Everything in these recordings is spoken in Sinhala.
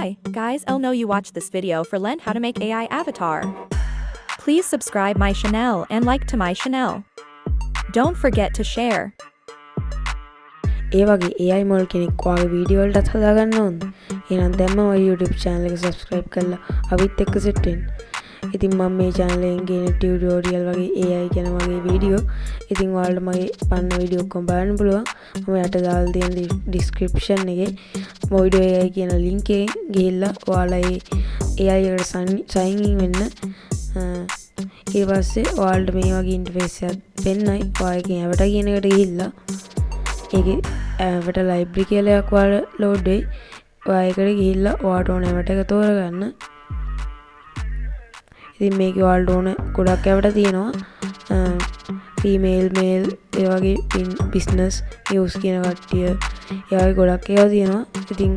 Hi, guys, I know you watched this video for Lent how to make AI avatar. Please subscribe my channel and like to my channel. Don't forget to share. ඒ වගේ AI මොල් කෙනෙක් ඔයාගේ වීඩියෝ වලටත් හදාගන්න ඕනද? එහෙනම් දැන්ම ඔය YouTube channel එක subscribe කරලා අපිත් එක්ක set වෙන්න. ඉතින් මම මේ channel එකෙන් ගේන tutorial වගේ AI ගැන වගේ වීඩියෝ ඉතින් ඔයාලට මගේ පන්න වීඩියෝ ඔක්කොම බලන්න පුළුවන්. මම යට දාලා තියෙන description එකේ වීඩියෝ AI කියන link එකෙන් ගිහිල්ලා ඔයාලා ඒ AI එකට sign in වෙන්න. ඊට පස්සේ ඔයාලට මේ වගේ interface එකක් වෙන්නයි. ඔයාලගේ avatar කියන එකට ගිහිල්ලා ඒකේ avatar library කියලා එකක් ඔයාලා load වෙයි. ඔයා ඒකට ගිහිල්ලා ඔයාට ඕන avatar එක තෝරගන්න. ඉතින් මේකේ ඔයාලට ඕන ගොඩක් avatar තියෙනවා. female male ඒ වගේ business news කියන කට්ටිය ඒ වගේ ගොඩක් ඒවා තියෙනවා. ඉතින්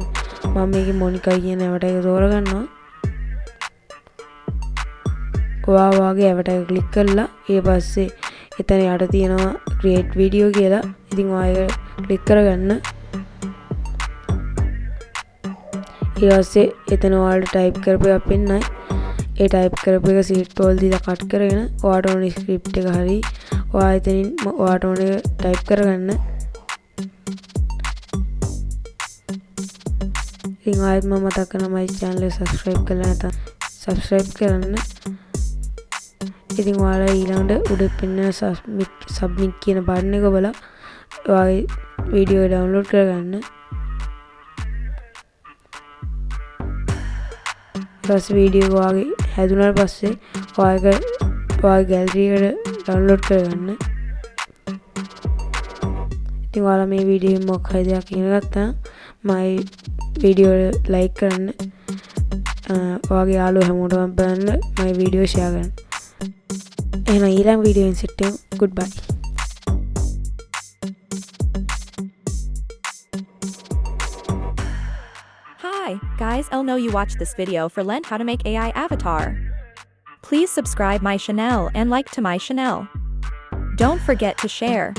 මම මේකේ Monica කියන avatar එක තෝරගන්නවා. ඔයා වාගේ avatar එක click කරලා ඊට පස්සේ එතන යට තියෙනවා create video කියලා. ඉතින් ඔයා ඒක click කරගන්න. ඊට පස්සේ එතන ඔයාලට type කරපු එක පෙන්නයි. ඒ type කරපු එක sheet වල දීලා cut කරගෙන ඔයාට ඕන script එක හරි ඔයා එතනින් ඔයාට ඕන එක type කරගන්න. ඉතින් ආයෙත් මම මතක් කරනවා my channel එක subscribe කරලා නැත්නම් subscribe කරන්න. ඉතින් ඔයාලා ඊළඟට උඩ පෙන්නන submit කියන බටන් එක බලලා ඔයාගේ වීඩියෝ එක download කරගන්න. ඊට වීඩියෝ එක ඔයාගේ හැදුනාට පස්සේ ඔයාගේ gallery එකට download කරගන්න. ඉතින් ඔයාලා මේ වීඩියෝ එකෙන් මොකක් හරි දෙයක් ඉගෙන ගත්තා my වීඩියෝ එක like කරන්න. ඔයාගේ යාළුවෝ හැමෝටම බලන්න my වීඩියෝ share කරන්න. එහෙනම් ඊළඟ වීඩියෝ එකෙන් සිට goodbye. Hi, guys, I know you watched this video for Lent how to make AI avatar. Please subscribe my channel and like to my channel. Don't forget to share.